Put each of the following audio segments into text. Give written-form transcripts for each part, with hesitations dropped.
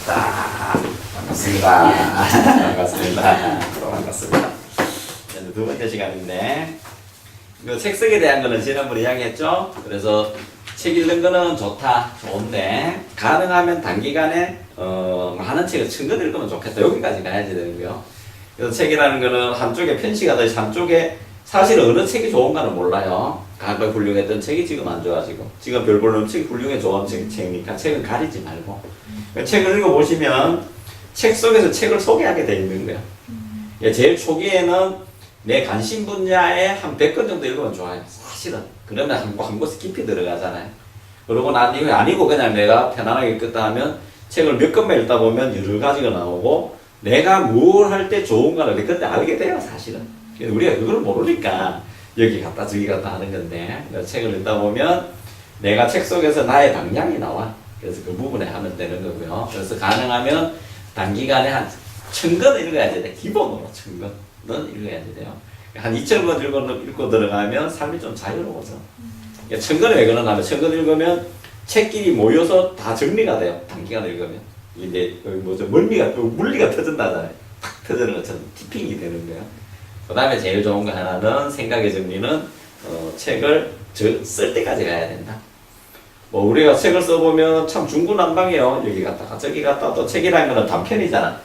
반갑습니다. 반갑습니다. 또 반갑습니다. 이제 두 번째 시간인데, 책 쓰기에 대한 거는 지난번에 이야기했죠? 그래서 책 읽는 거는 좋은데, 가능하면 단기간에, 많은 책을 층건 읽으면 좋겠다. 여기까지 가야지 되는거요. 그래서 책이라는 거는 한쪽에 편식하듯이 한쪽에 사실 어느 책이 좋은가는 몰라요. 과거에 훌륭했던 책이 지금 안 좋아지고, 지금 별 볼로 책이 훌륭해 좋은 책이니까 책은 가리지 말고. 책을 읽어보시면 책 속에서 책을 소개하게 돼 있는 거예요. 제일 초기에는 내 관심 분야에 한 100권 정도 읽으면 좋아요. 사실은. 그러면 한 곳에 깊이 들어가잖아요. 그러고 난 이후에 아니고 그냥 내가 편안하게 읽겠다 하면 책을 몇 권만 읽다 보면 여러 가지가 나오고 내가 뭘 할 때 좋은가를 그때 알게 돼요, 사실은. 우리가 그걸 모르니까 여기 갔다 저기 갔다 하는 건데, 책을 읽다 보면 내가 책 속에서 나의 방향이 나와. 그래서 그 부분에 하면 되는 거고요. 그래서 가능하면 단기간에 한 1000권 읽어야 돼. 기본으로 1000권은 읽어야 돼요. 한 2000권 읽고 들어가면 삶이 좀 자유로워져. 1000권이 왜 그러냐면 1000권 읽으면 책끼리 모여서 다 정리가 돼요. 단기간에 읽으면. 이제 물리가 터진다잖아요. 탁 터지는 것처럼 티핑이 되는 거예요. 그 다음에 제일 좋은 거 하나는 생각의 정리는 책을 쓸 때까지 가야 된다. 우리가 책을 써보면 참 중구난방이에요. 여기 갔다가 저기 갔다 또 책이라는 거는 단편이잖아.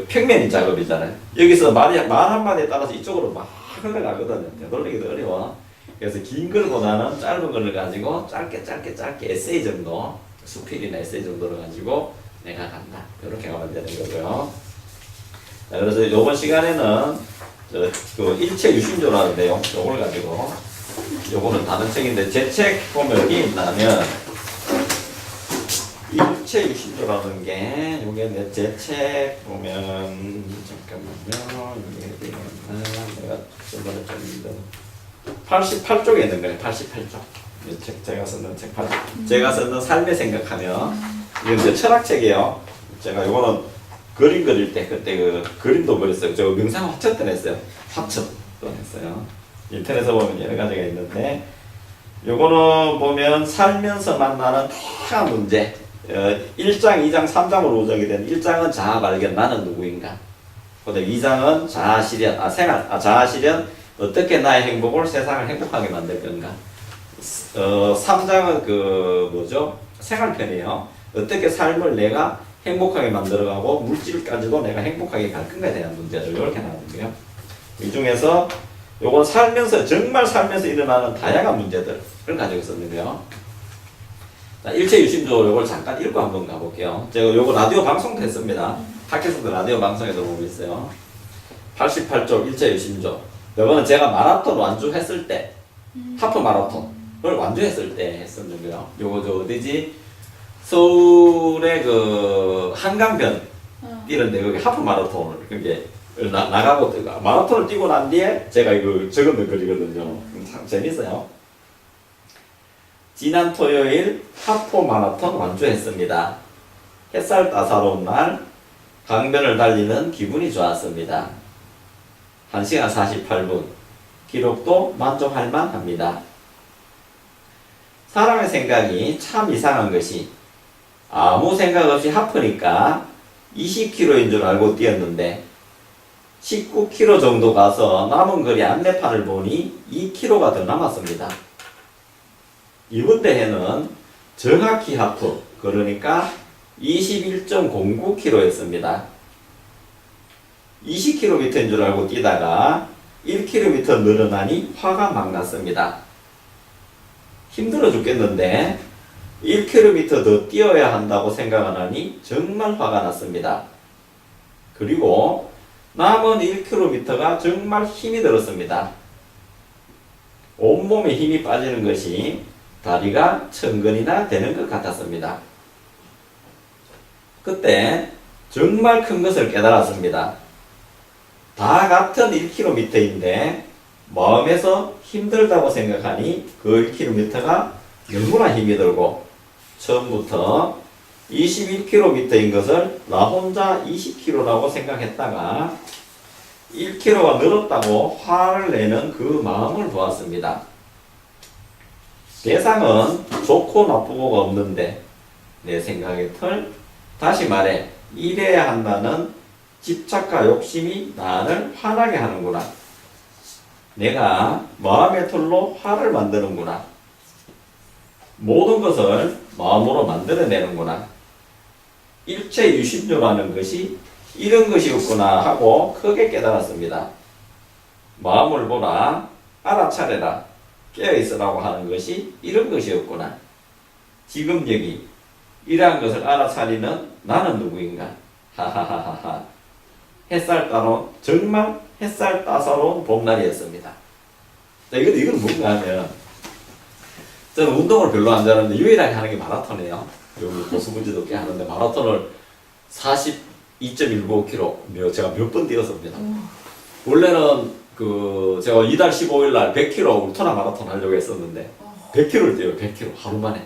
평면이 작업이잖아요. 여기서 말 한마디에 따라서 이쪽으로 막 흘러가거든요. 되돌리기도 어려워. 그래서 긴 글보다는 짧은 글을 가지고 짧게 에세이 정도, 수필이나 에세이 정도를 가지고 내가 간다. 이렇게 가면 되는 거고요. 자, 그래서 이번 시간에는 일체 유심조라는데요. 요걸 가지고 요거는 다른 책인데 제 책 보면 여기 있다면 일체 유심조라는 게 요게 제 책 보면 잠깐만요. 이게 내가 저번에 좀 88쪽에 있는 거예요. 88쪽. 이 책 제가 썼는 책 제가 썼는 삶의 생각하면 이건 이제 철학책이에요. 제가 요거는 그림 그릴 때 그때 그림도 그렸어요. 저 명상 화첩도 했어요. 화첩도 했어요. 인터넷에 보면 여러 가지가 있는데 요거는 보면 살면서 만나는 다양한 문제 1장, 2장, 3장으로 구성이 된 1장은 자아 발견 나는 누구인가, 그다음 2장은 자아 실현 자아 실현 어떻게 나의 행복을 세상을 행복하게 만들 건가, 3장은 생활편이에요. 어떻게 삶을 내가 행복하게 만들어가고 물질까지도 내가 행복하게 갈 건가에 대한 문제를 이렇게 나누는데요. 이 중에서 요건 정말 살면서 일어나는 다양한 문제들을 가지고 있었는데요. 자, 일체 유심조 요걸 잠깐 읽고 한번 가볼게요. 제가 요거 라디오 방송도 했습니다. 학교에서도 라디오 방송에도 보고 있어요. 88쪽 일체 유심조. 요거는 제가 마라톤 완주했을 때, 하프 마라톤을 완주했을 때 했었는데요. 요거 어디지? 서울의 한강변 뛰는데 거기 하프 마라톤을 그게 나가고 마라톤을 뛰고 난 뒤에 제가 이거 적은 글이거든요. 참 재밌어요. 지난 토요일 하프 마라톤 완주했습니다. 햇살 따사로운 날 강변을 달리는 기분이 좋았습니다. 1시간 48분. 기록도 만족할 만합니다. 사람의 생각이 참 이상한 것이 아무 생각 없이 하프니까 20km인 줄 알고 뛰었는데 19km 정도 가서 남은 거리 안내판을 보니 2km가 더 남았습니다. 이번 대회는 정확히 하프, 그러니까 21.09km였습니다. 20km인 줄 알고 뛰다가 1km 늘어나니 화가 막 났습니다. 힘들어 죽겠는데 1km 더 뛰어야 한다고 생각을 하니 정말 화가 났습니다. 그리고 남은 1km가 정말 힘이 들었습니다. 온몸에 힘이 빠지는 것이 다리가 1000근이나 되는 것 같았습니다. 그때 정말 큰 것을 깨달았습니다. 다 같은 1km인데 마음에서 힘들다고 생각하니 그 1km가 너무나 힘이 들고 처음부터 21km인 것을 나 혼자 20km라고 생각했다가 1km가 늘었다고 화를 내는 그 마음을 보았습니다. 대상은 좋고 나쁘고가 없는데 내 생각의 틀, 다시 말해, 이래야 한다는 집착과 욕심이 나를 화나게 하는구나. 내가 마음의 틀로 화를 만드는구나. 모든 것을 마음으로 만들어내는구나. 일체 유심조라는 것이 이런 것이었구나 하고 크게 깨달았습니다. 마음을 보라, 알아차려라, 깨어있으라고 하는 것이 이런 것이었구나. 지금 여기 이러한 것을 알아차리는 나는 누구인가? 하하하하하. 햇살 따로 정말 햇살 따사로운 봄날이었습니다. 자, 이건 뭔가 하면 저는 운동을 별로 안 잘하는데 유일하게 하는 게 마라톤이에요. 여기 고수 문제도 꽤 하는데 마라톤을 42.195km 제가 몇 번 뛰었습니다. 원래는 제가 이달 15일 날 100km 울트라 마라톤 하려고 했었는데 100km를 뛰어요. 100km 하루 만에.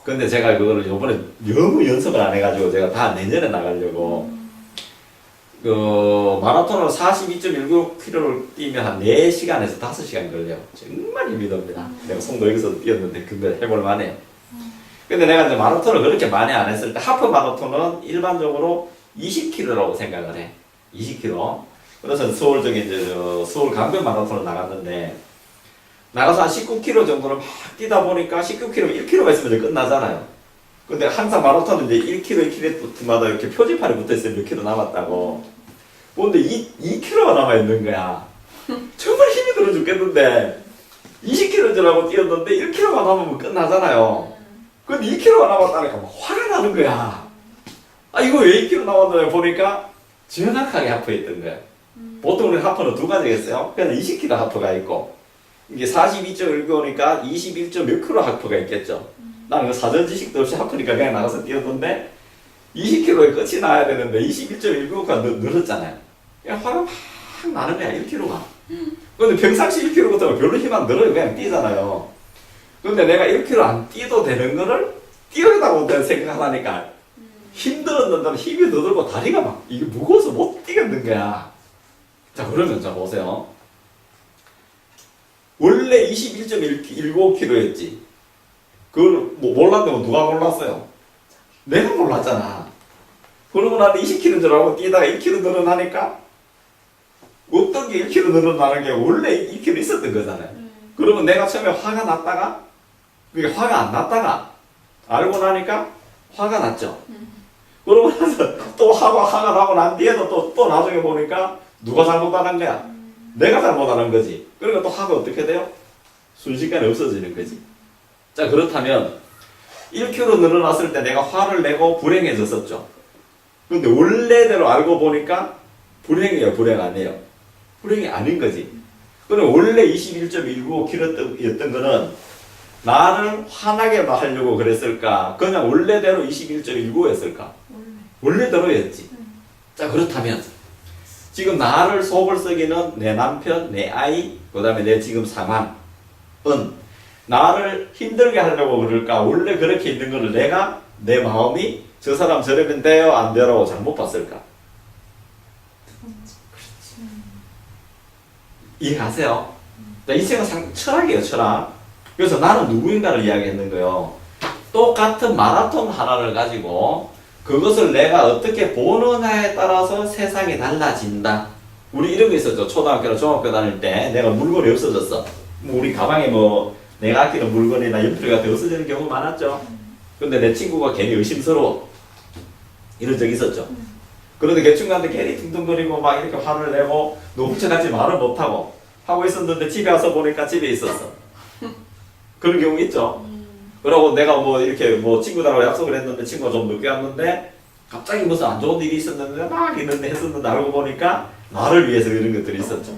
근데 제가 그거를 이번에 너무 연습을 안 해가지고 제가 다 내년에 나가려고 마라톤을 42.195km를 뛰면 한 4시간에서 5시간 걸려요. 정말 힘이 듭니다. 내가 송도 여기서도 뛰었는데 근데 해볼 만해요. 근데 내가 이제 마라톤을 그렇게 많이 안 했을 때 하프 마라톤은 일반적으로 20km라고 생각을 해. 20km. 그래서 서울 서울 강변 마라톤을 나갔는데 나가서 한 19km 정도를 막 뛰다 보니까 19km, 1km가 있으면 이제 끝나잖아요. 근데 항상 마라톤은 이제 1km, 1km마다 이렇게 표지판이 붙어 있어요. 몇 킬로 남았다고. 근데 2km가 남아있는 거야. 정말 힘이 들어 죽겠는데 20km라고 뛰었는데 1km가 남으면 끝나잖아요. 근데 2km가 남았다니까 막 화가 나는 거야. 아, 이거 왜 2km 남았나 보니까 정확하게 하프에 있던 거야. 보통 우리 하프는 두 가지겠어요. 그냥 20km 하프가 있고 이게 42.195니까 21. 몇 킬로 하프가 있겠죠. 나는 그 사전 지식도 없이 하프니까 그냥 나가서 뛰었는데 20km에 끝이 나야 되는데 21.195가 늘었잖아요. 그냥 화가 막 나는 거야, 1km가. 근데 평상시 1km 같으면 별로 힘 안 들어요. 그냥 뛰잖아요. 근데 내가 1km 안 뛰도 되는 거를 뛰어다고 생각하니까 힘들었는데 힘이 더 들고 다리가 막 이게 무거워서 못 뛰겠는 거야. 자, 그러면 자 보세요. 원래 21.195km였지. 그걸 몰랐는데 누가 몰랐어요? 내가 몰랐잖아. 그러고 나서 20km 줄 알고 뛰다가 1km 늘어나니까 어떤 게 1km 늘어나는 게 원래 2km 있었던 거잖아요. 그러면 내가 처음에 화가 났다가 그게 화가 안 났다가 알고 나니까 화가 났죠. 그러고 나서 또 화가 나고 난 뒤에도 또 나중에 보니까 누가 잘못하는 거야? 내가 잘못하는 거지. 그러니까 또 화가 어떻게 돼요? 순식간에 없어지는 거지. 자, 그렇다면 1km 늘어났을 때 내가 화를 내고 불행해졌었죠. 근데 원래대로 알고 보니까 불행이에요, 불행 아니에요? 불행이 아닌 거지. 그럼 원래 21.195km였던 거는 나를 화나게 하려고 그랬을까? 그냥 원래대로 21.195였을까? 원래대로였지. 자, 그렇다면 지금 나를 속을 썩이는 내 남편, 내 아이, 그 다음에 내 지금 상황은 나를 힘들게 하려고 그럴까? 원래 그렇게 있는 거를 내가 내 마음이 저 사람 저러면 돼요? 안 돼요라고 잘못 봤을까? 이해하세요? 인생은 철학이에요, 철학. 그래서 나는 누구인가를 이야기했는 거예요. 똑같은 마라톤 하나를 가지고 그것을 내가 어떻게 보느냐에 따라서 세상이 달라진다. 우리 이런 거 있었죠. 초등학교나 중학교 다닐 때 내가 물건이 없어졌어. 우리 가방에 내가 아끼는 물건이나 연필 같은 게 없어지는 경우 많았죠. 근데 내 친구가 괜히 의심스러워. 이런 적 있었죠. 그런데 그 친구한테 괜히 둥둥거리고 막 이렇게 화를 내고 너 훔쳐갔지 말을 못하고 하고 있었는데 집에 와서 보니까 집에 있었어. 그런 경우 있죠. 그러고 내가 이렇게 친구들하고 약속을 했는데 친구가 좀 늦게 왔는데 갑자기 무슨 안 좋은 일이 있었는데 막 이런데 했었는데 알고 보니까 나를 위해서 이런 것들이 있었죠.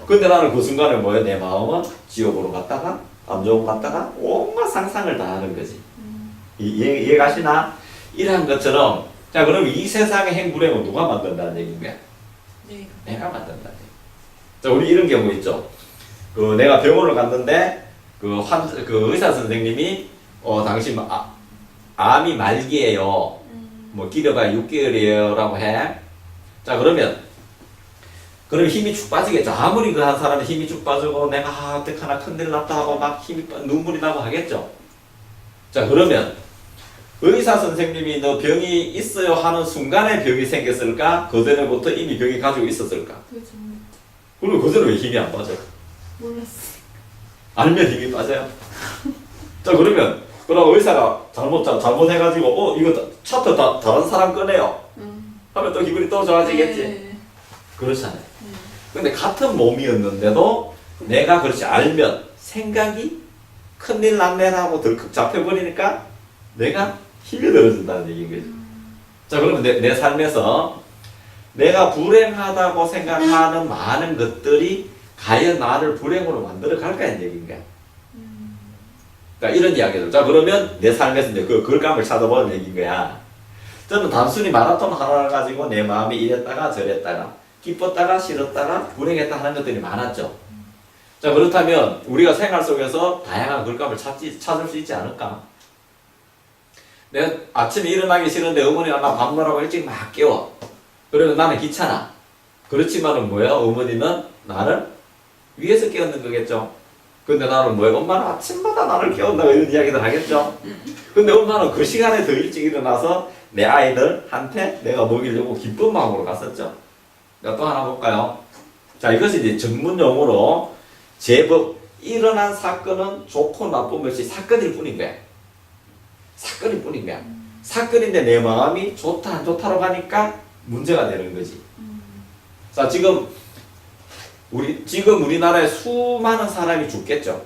근데 나는 그 순간에 내 마음은 지옥으로 갔다가 안 좋은 거 갔다가 온갖 상상을 다 하는 거지. 이해가시나? 이러한 것처럼 자, 그럼 이 세상의 행불행은 누가 만든다는 얘기인가? 네. 내가 만든다는 얘기. 자, 우리 이런 경우 있죠. 내가 병원을 갔는데 그 의사 선생님이 당신 암이 말기예요. 길어봐야 6개월이에요 라고 해. 자, 그러면 힘이 축 빠지겠죠. 아무리 그 한 사람이 힘이 축 빠지고 내가 어떡하나 큰일 났다 하고 막 눈물이 나고 하겠죠. 자, 그러면 의사 선생님이 너 병이 있어요 하는 순간에 병이 생겼을까? 그 전에부터 이미 병이 가지고 있었을까? 그 전에 그리고 그 전에 왜 힘이 안 빠져? 몰랐어. 알면 힘이 빠져요. 자 그러면 그럼 의사가 잘못해가지고 이거 차트 다른 사람 꺼내요. 하면 또 기분이 또 좋아지겠지. 네. 그렇잖아요. 근데 같은 몸이었는데도 내가 그렇지 알면 생각이 큰일 났네라고 덜컥 잡혀버리니까 내가 힘이 들어진다는 얘기인 거죠. 자 그러면 내 삶에서 내가 불행하다고 생각하는 많은 것들이 과연 나를 불행으로 만들어 갈까는 얘기인 거야. 그러니까 이런 이야기죠. 자 그러면 내 삶에서 이제 그 글감을 찾아보는 얘기인 거야. 저는 단순히 마라톤 하나를 가지고 내 마음이 이랬다가 저랬다가 기뻤다가 싫었다가 불행했다 하는 것들이 많았죠. 자 그렇다면 우리가 생활 속에서 다양한 글감을 찾을 수 있지 않을까? 내가 아침에 일어나기 싫은데 어머니가 나 밥 먹으라고 일찍 막 깨워. 그러면 나는 귀찮아. 그렇지만은 뭐야? 어머니는 나를 위해서 깨우는 거겠죠. 근데 나는 뭐야? 엄마는 아침마다 나를 깨운다고 이런 이야기들 하겠죠. 근데 엄마는 그 시간에 더 일찍 일어나서 내 아이들한테 내가 먹이려고 기쁜 마음으로 갔었죠. 자, 또 하나 볼까요? 자, 이것이 이제 전문 용어로 제법 일어난 사건은 좋고 나쁜 것이 사건일 뿐인 거야. 사건일 뿐인 거야. 사건인데 내 마음이 좋다 안 좋다로 가니까 문제가 되는 거지. 자, 지금 우리나라에 수많은 사람이 죽겠죠.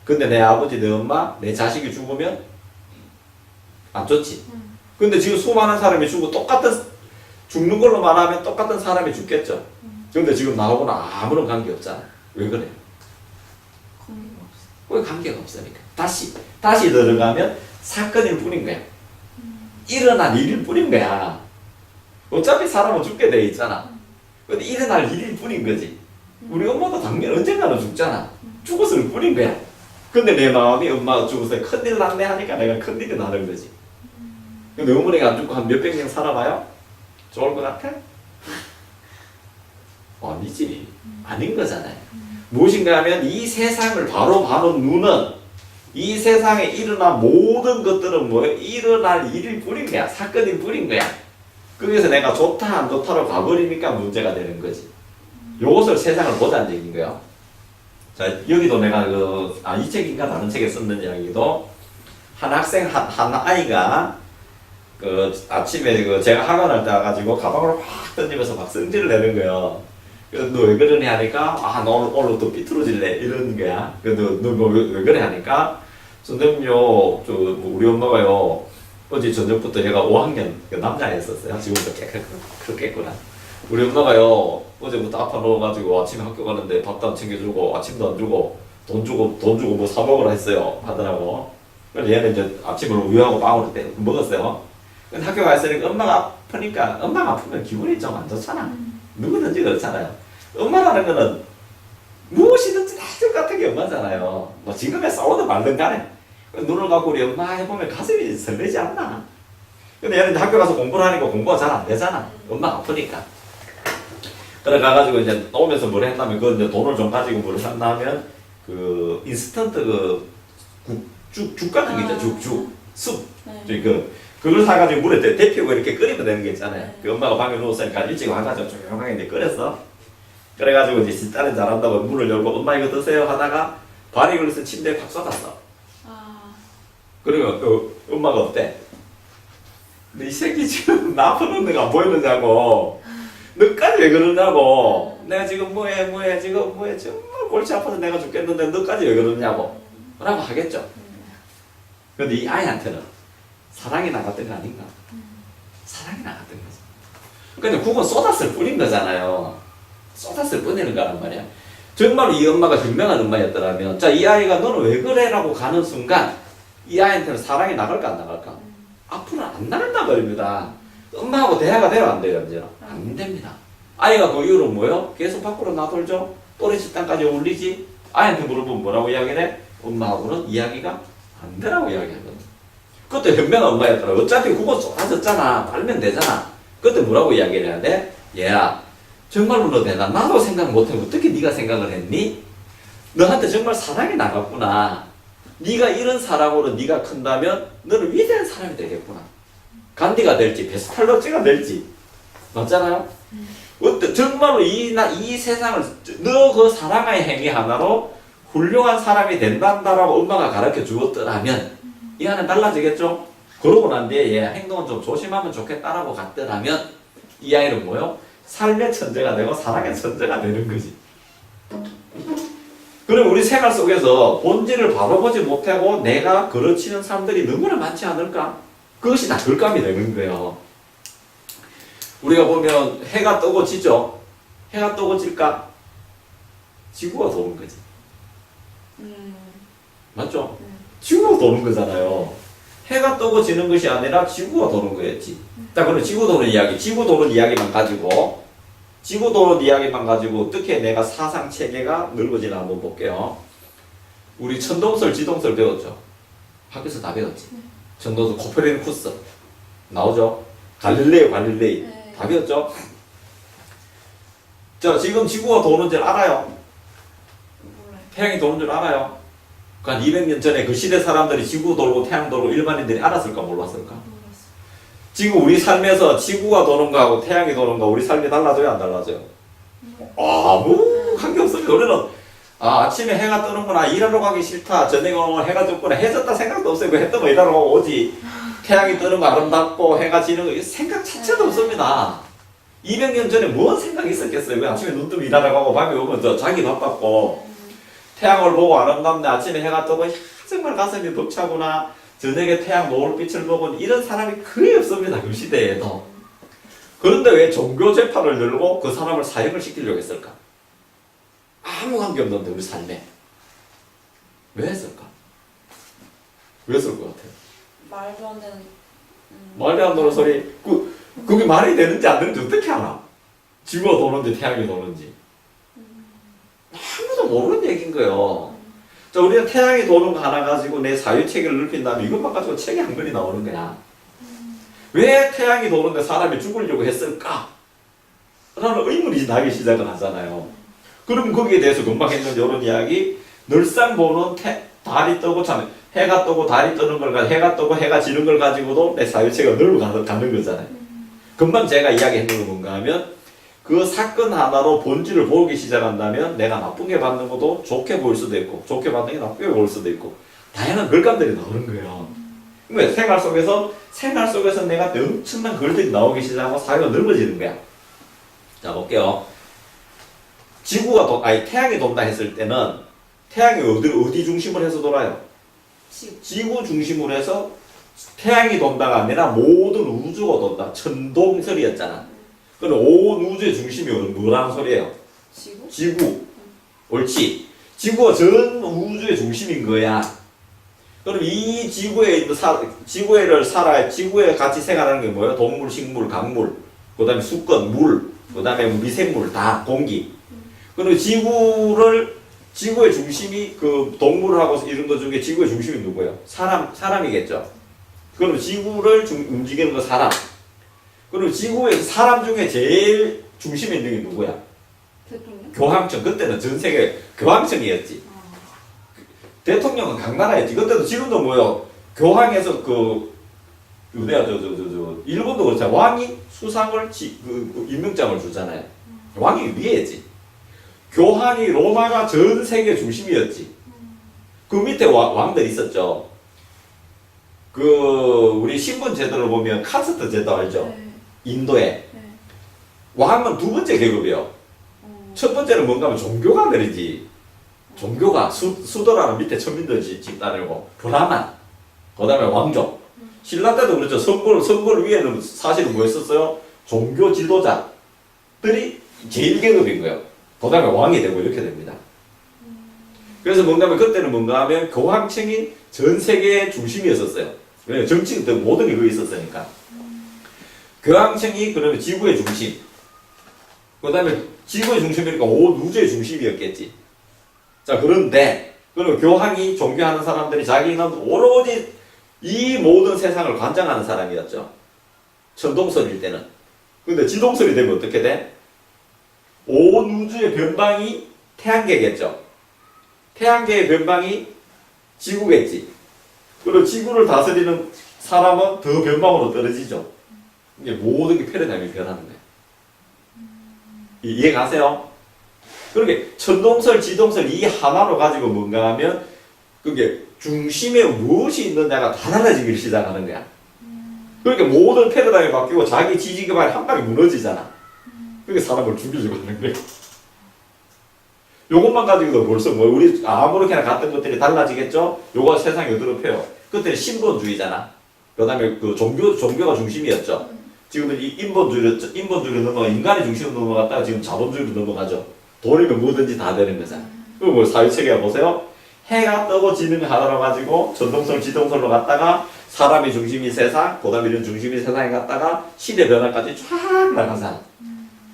근데 내 아버지, 내 엄마, 내 자식이 죽으면 안 좋지. 근데 지금 수많은 사람이 죽는 걸로 말하면 똑같은 사람이 죽겠죠. 근데 지금 나하고는 아무런 관계 없잖아. 왜 그래? 관계가 없어. 왜 관계가 없으니까. 다시 들어가면 사건일 뿐인 거야. 일어난 일일 뿐인 거야. 어차피 사람은 죽게 돼 있잖아. 근데 일어날 일일 뿐인 거지. 우리 엄마도 당연히 언젠가는 죽잖아. 죽었을 뿐인 거야. 근데 내 마음이 엄마가 죽어서 큰일 났네 하니까 내가 큰일이 나는 거지. 근데 어머니가 안 죽고 한 몇백 년 살아봐요? 좋을 것 같아? 아니지. 아닌 거잖아요. 무엇인가 하면 이 세상을 바로 봐는 눈은 이 세상에 일어난 모든 것들은 뭐예요? 일어날 일일 뿐인 거야. 사건일 뿐인 거야. 거기서 내가 좋다 안 좋다로 가버리니까 문제가 되는 거지. 요것을 세상을 보자는 얘기인 거예요. 자, 여기도 내가 이 책인가 다른 책에 썼는 이야기도 한 학생, 한 아이가 아침에 제가 학원할 때 와가지고 가방을 확 던지면서 막 성질을 내는 거예요. 너 왜 그러니 하니까, 너 오늘 또 삐뚤어질래? 이러는 거야. 너 왜 그래? 하니까, 선생님요, 우리 엄마가요, 어제 저녁부터 얘가 5학년 남자였었어요. 지금도 그렇겠구나. 우리 엄마가요, 어제부터 아파 넣어가지고 아침에 학교 가는데 밥도 안 챙겨주고, 아침도 안 주고, 돈 주고 뭐 사먹으라 했어요. 하더라고. 그래서 얘는 이제 아침을 우유하고 빵으로 먹었어요. 근데 학교 가 있으니까 엄마가 아프면 기분이 좀 안 좋잖아. 누구든지 그렇잖아요. 엄마라는 거는 무엇이든지 다 똑같은 게 엄마잖아요. 뭐 지금에 싸우든 말든 간에 눈을 감고 우리 엄마 해보면 가슴이 설레지 않나. 근데 얘는 이제 학교 가서 공부를 하니까 공부가 잘 안 되잖아. 엄마가 아프니까. 그래 가가지고 이제 오면서 뭘 했냐면 이제 돈을 좀 가지고 뭘 했냐면 인스턴트 죽 같은 게 있죠. 숲. 네. 그걸 사가지고 물에 데피고 이렇게 끓이면 되는 게 있잖아요. 그 엄마가 방에 누웠으니까 일찍 와가지고 조용하게 이제 끓였어. 그래가지고 이제 식단은 잘한다고 문을 열고 엄마 이거 드세요 하다가 발이 걸려서 침대에 팍 쏟았어. 그러면 엄마가 어때? 너 이 새끼 지금 나 아프는 데가 안 보이느냐고. 너까지 왜 그러냐고. 내가 지금 뭐해 정말 골치 아파서 내가 죽겠는데 너까지 왜 그러냐고. 라고 하겠죠. 근데 이 아이한테는 사랑이 나갔던 거 아닌가? 사랑이 나갔던 거지. 근데 그건 쏟았을 뿐인 거잖아요. 쏟았을 뿐인 거란 말이야. 정말 이 엄마가 현명한 엄마였더라면, 자, 이 아이가 너는 왜 그래? 라고 가는 순간, 이 아이한테는 사랑이 나갈까, 안 나갈까? 앞으로 안 나간단 말입니다. 엄마하고 대화가 돼요, 안 돼요, 이제? 안 됩니다. 아이가 그 이후로 뭐요? 계속 밖으로 나돌죠? 또래 집단까지 올리지? 아이한테 물어보면 뭐라고 이야기를 해? 엄마하고는 이야기가 안 되라고 이야기하거든. 그때 현명한 엄마였더라. 어차피 그거 쏟아졌잖아. 빨면 되잖아. 그때 뭐라고 이야기를 해야 돼? 얘야, 정말로 너 대단. 나도 생각 못해. 어떻게 네가 생각을 했니? 너한테 정말 사랑이 나갔구나. 네가 이런 사람으로 네가 큰다면 너는 위대한 사람이 되겠구나. 간디가 될지 베스탈로찌가 될지 맞잖아요. 어때 정말로 이 세상을 너 그 사랑의 행위 하나로 훌륭한 사람이 된단다라고 엄마가 가르쳐 주었더라면 이 안에 달라지겠죠. 그러고 난 뒤에 얘 행동은 좀 조심하면 좋겠다라고 갔더라면 이 아이는 뭐요? 삶의 천재가 되고 사랑의 천재가 되는 거지. 그럼 우리 생활 속에서 본질을 바라보지 못하고 내가 그르치는 사람들이 너무나 많지 않을까? 그것이 다 결감이 되는 거예요. 우리가 보면 해가 뜨고 지죠? 해가 뜨고 질까? 지구가 도는 거지. 맞죠? 지구가 도는 거잖아요. 해가 뜨고 지는 것이 아니라 지구가 도는 거였지. 자, 그럼 지구 도는 이야기만 가지고 어떻게 내가 사상 체계가 넓어지나 한번 볼게요. 우리 천동설, 지동설 배웠죠? 학교에서 다 배웠지. 천동설 코페르니쿠스 나오죠? 갈릴레이 네. 다 배웠죠? 자, 지금 지구가 도는 줄 알아요? 몰라요. 태양이 도는 줄 알아요? 한 200년 전에 그 시대 사람들이 지구 돌고 태양 돌고 일반인들이 알았을까 몰랐을까? 몰랐어. 지금 우리 삶에서 지구가 도는 거하고 태양이 도는 거 우리 삶이 달라져요 안 달라져요? 아무 관계없습니다. 우리는 아침에 해가 뜨는구나 일하러 가기 싫다 저녁에 오면 해가 졌구나 해졌다 생각도 없어요. 해 뜨면 일하러 가고 오지. 태양이 뜨는 거 아름답고 해가 지는 거 생각 자체도 없습니다. 200년 전에 뭔 생각이 있었겠어요? 왜 아침에 눈 뜨면 일하러 가고 밤에 오면 저 자기 바빴고 태양을 보고 아름답네 아침에 해가 뜨고 야, 정말 가슴이 벅차구나 저녁에 태양 노을빛을 보고 이런 사람이 거의 없습니다. 그 시대에도. 그런데 왜 종교 재판을 열고 그 사람을 사형을 시키려고 했을까? 아무 관계 없는데 우리 삶에 왜 했을까? 왜 했을 것 같아요? 말도 안 되는. 말이 안 되는 소리 그게 말이 되는지 안 되는지 어떻게 알아? 지구가 도는지 태양이 도는지 아무도 모르는 얘기인 거예요. 자, 우리는 태양이 도는 거 하나 가지고 내 사유체계를 넓힌다면 이것만 가지고 책이 한 권이 나오는 거야. 왜 태양이 도는데 사람이 죽으려고 했을까? 라는 의문이 나기 시작을 하잖아요. 그럼 거기에 대해서 금방 했는데 이런 이야기 늘상 보는 달이 뜨고 참 해가 뜨고 달이 뜨는 걸 가지고 해가 뜨고 해가 지는 걸 가지고도 내 사유체가 넓어가는 거잖아요. 금방 제가 이야기했는 건 뭔가 하면 그 사건 하나로 본질을 보기 시작한다면 내가 나쁘게 받는 것도 좋게 보일 수도 있고 좋게 받는 게 나쁘게 보일 수도 있고 다양한 결감들이 나오는 거예요. 왜? 생활 속에서 내가 엄청난 글들이 나오기 시작하고 사회가 넓어지는 거야. 자, 볼게요. 태양이 돈다 했을 때는 태양이 어디 중심을 해서 돌아요? 지구 중심으로 해서 태양이 돈다가 아니라 모든 우주가 돈다. 천동설이었잖아. 그럼 온 우주의 중심이 뭐라는 소리예요? 지구. 옳지. 지구가 전 우주의 중심인 거야. 그럼 이 지구에 지구에 같이 생활하는 게 뭐예요? 동물, 식물, 강물, 그 다음에 수건, 물, 그 다음에 미생물, 다 공기. 그리고 지구의 중심이 그 동물하고 이런 것 중에 지구의 중심이 누구예요? 사람이겠죠. 그럼 지구를 움직이는 거 사람. 그리고 지구에서 사람 중에 제일 중심에 있는 게 누구야? 대통령? 교황청. 그때는 전 세계 교황청이었지. 대통령은 각 나라였지. 그때도 지금도 뭐요? 교황에서 일본도 그렇잖아. 왕이 수상을 임명장을 주잖아요. 왕이 위에지. 교황이 로마가 전 세계 중심이었지. 그 밑에 왕들 있었죠. 우리 신분 제도를 보면 카스트 제도 알죠? 네. 인도에. 네. 왕은 두 번째 계급이요. 첫 번째는 뭔가 하면 종교가들이지. 종교가 수도라는 밑에 천민들 집단이고 브라만, 그 다음에 왕족. 신라 때도 그렇죠. 성골 위에는 사실은 뭐였었어요? 종교 지도자들이 제일 계급인 거예요. 그 다음에 왕이 되고 이렇게 됩니다. 그래서 뭔가 하면 그때는 뭔가 하면 교황청이 전 세계의 중심이었었어요. 왜냐면 정치 모든 게 거기 있었으니까. 교황청이 그러면 지구의 중심. 그 다음에 지구의 중심이니까 온 우주의 중심이었겠지. 자, 그런데 그러면 교황이 존경하는 사람들이 자기는 오로지 이 모든 세상을 관장하는 사람이었죠. 천동설일 때는. 근데 지동설이 되면 어떻게 돼? 온 우주의 변방이 태양계겠죠. 태양계의 변방이 지구겠지. 그리고 지구를 다스리는 사람은 더 변방으로 떨어지죠. 이게 모든 게 패러다임이 변하는 거예요. 이해 가세요? 그렇게 천동설, 지동설 이 하나로 가지고 뭔가 하면 그게 중심에 무엇이 있느냐가 다 달라지기 시작하는 거야. 그러니까 모든 패러다임이 바뀌고 자기 지지 기반이 한 방에 무너지잖아. 그게 사람을 죽이려고 하는 거야. 요것만 가지고도 벌써 뭐 우리 아무렇게나 갔던 것들이 달라지겠죠? 요거 세상이 어디로 펴요? 그때는 신본주의잖아. 그 다음에 그 종교가 중심이었죠. 지금은 이 인본주의로 넘어가, 인간의 중심으로 넘어갔다가 지금 자본주의로 넘어가죠. 돈이면 뭐든지 다 되는 거잖아. 그리고 뭐 사회체계가 보세요. 해가 뜨고 지는 하나로 가지고 전동설, 지동설로 갔다가 사람이 중심이 세상, 그 다음에 이런 중심이 세상에 갔다가 시대 변화까지 쫙 나가잖아.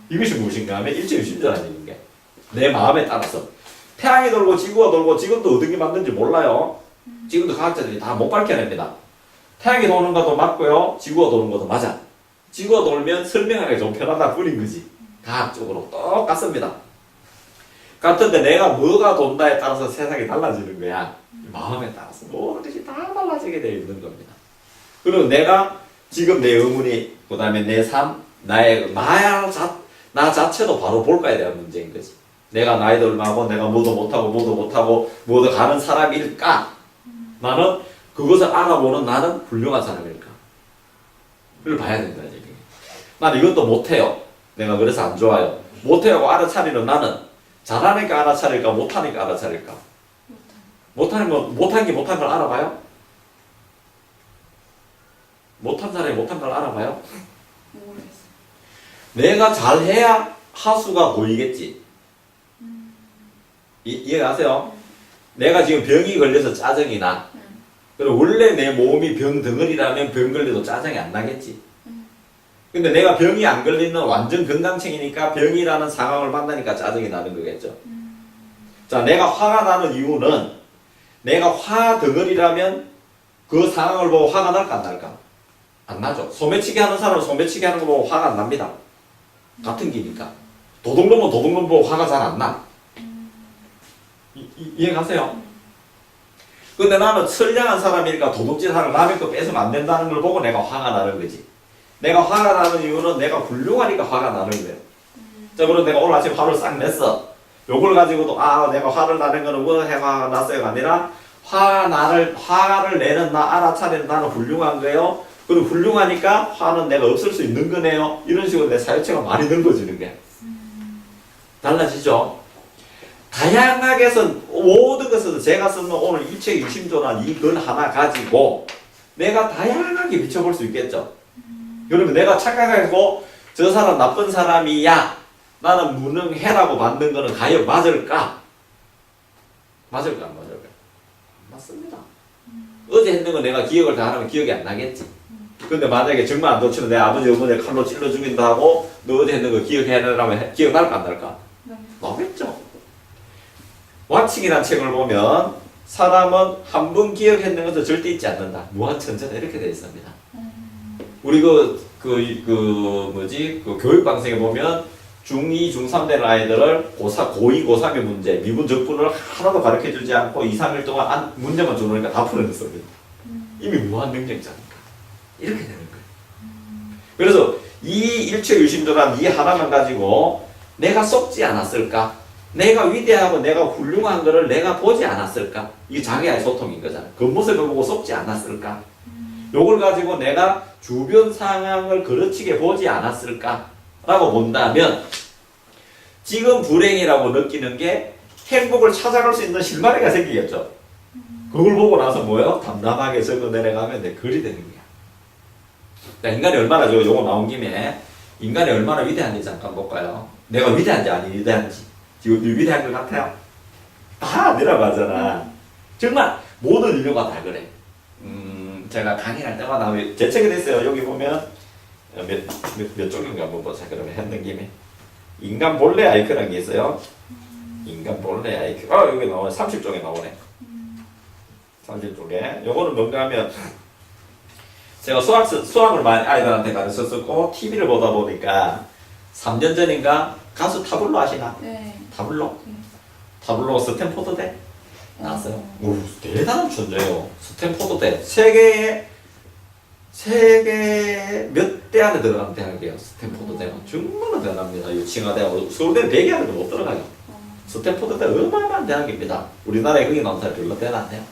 이것이 무엇인가 하면 일체유심전이라는 게. 내 마음에 따라서. 태양이 돌고 지구가 돌고 지금도 어떻게 만든지 몰라요. 지금도 과학자들이 다 못 밝혀냅니다. 태양이 도는 것도 맞고요. 지구가 도는 것도 맞아. 지구가 돌면 설명하기 좀 편하다 뿐인 거지. 과학적으로 똑같습니다. 같은데 내가 뭐가 돈다에 따라서 세상이 달라지는 거야. 마음에 따라서 모든 것이 다 달라지게 되어 있는 겁니다. 그리고 내가 지금 내 의문이, 그 다음에 내 삶, 나 자체도 바로 볼까에 대한 문제인 거지. 내가 나이도 얼마고 내가 뭐도 못하고 뭐도 가는 사람일까? 나는 그것을 알아보는 나는 훌륭한 사람일까? 그걸 봐야 된다. 나는 이것도 못해요. 내가 그래서 안 좋아요. 못해요 알아차리는 나는 잘하니까 알아차릴까 못하니까 알아차릴까? 못하는 걸 알아봐요? 못한 사람이 못한 걸 알아봐요? 모르겠어. 내가 잘해야 하수가 보이겠지. 이해가세요? 내가 지금 병이 걸려서 짜증이 나. 그럼 원래 내 몸이 병 덩어리라면 병 걸려도 짜증이 안 나겠지. 근데 내가 병이 안 걸리는 완전 건강청이니까 병이라는 상황을 만나니까 짜증이 나는 거겠죠. 자, 내가 화가 나는 이유는 내가 화 덩어리라면 그 상황을 보고 화가 날까 안 날까? 안 나죠. 소매치기 하는 사람은 소매치기 하는 거 보고 화가 안 납니다. 같은 기니까. 도둑놈은 도둑놈 보고 화가 잘 안 나. 이해가세요? 근데 나는 선량한 사람이니까 도둑질 하는 남의 거 뺏으면 안 된다는 걸 보고 내가 화가 나는 거지. 내가 화가 나는 이유는 내가 훌륭하니까 화가 나는 거예요. 자, 그럼 내가 오늘 아침 화를 싹 냈어. 요걸 가지고도 내가 화를 나는 거는 뭐 화가 났어요가 아니라 화를 내는 나 알아차리는 나는 훌륭한 거예요. 그리고 훌륭하니까 화는 내가 없을 수 있는 거네요. 이런 식으로 내 사유체가 많이 넓어지는 거야. 달라지죠? 다양하게 해서 모든 것에서 제가 쓰는 오늘 일체유심조란 이 글 하나 가지고 내가 다양하게 비춰볼 수 있겠죠. 그러면 내가 착각하고 저 사람 나쁜 사람이야 나는 무능해라고 만든 거는 과연 맞을까? 맞을까 안 맞을까? 맞습니다. 어제 했는 거 내가 기억을 다 하면 기억이 안 나겠지. 근데 만약에 정말 안 도치면 내 아버지 어머니를 칼로 찔러 죽인다 하고 너 어제 했는 거 기억해내라면 기억날까 안 날까? 네. 나겠죠. 와칭이라는 책을 보면 사람은 한 번 기억했는 것을 절대 잊지 않는다. 무한천재다 이렇게 되어 있습니다. 우리 그 교육방송에 보면 중2, 중3 된 아이들을 고2, 고3의 문제, 미분 적분을 하나도 가르쳐주지 않고 2, 3일 동안 문제만 주니까 다 풀어냈습니다. 이미 무한 능력자니까. 이렇게 되는 거예요. 그래서 이 일체유심조란 이 하나만 가지고 내가 속지 않았을까? 내가 위대하고 내가 훌륭한 거를 내가 보지 않았을까? 이게 자기와의 소통인 거잖아. 겉모습을 보고 속지 않았을까? 요걸 가지고 내가 주변 상황을 그르치게 보지 않았을까? 라고 본다면 지금 불행이라고 느끼는 게 행복을 찾아갈 수 있는 실마리가 생기겠죠. 그걸 보고 나서 뭐예요? 담담하게 적어 내려가면 내 글이 되는 거야. 그러니까 인간이 얼마나 요거 나온 김에 인간이 얼마나 위대한지 잠깐 볼까요? 내가 위대한지 아니 위대한지 지금 위대한 것 같아요? 다 내려가잖아. 정말 모든 인류가 다 그래. 제가 강의할 때마다 제 책에 있어요. 여기 보면 몇 쪽인가 한번 보자. 그러면 했는 김에 인간 본래 아이큐라는 게 있어요. 인간 본래 아이큐. 여기 나오네. 30쪽에 나오네. 30쪽에. 요거는 뭔가 하면 제가 수학을 많이 아이들한테 가르쳤었고 TV를 보다 보니까 3년 전인가 가수 타블로 아시나? 네. 타블로? 네. 타블로 스탠포드 대? 나왔어요. 어. 오, 대단한 천재예요. 스탠포드 대 세계 몇 대 안에 들어가는 대학이에요. 스탠포드 대는 정말로 대단합니다. 이 칭화대학 서울대는 100개 안에도 못 들어가요. 스탠포드 대 어마어마한 대학입니다. 우리나라에 거기 나온 사람이 별로 대단해요.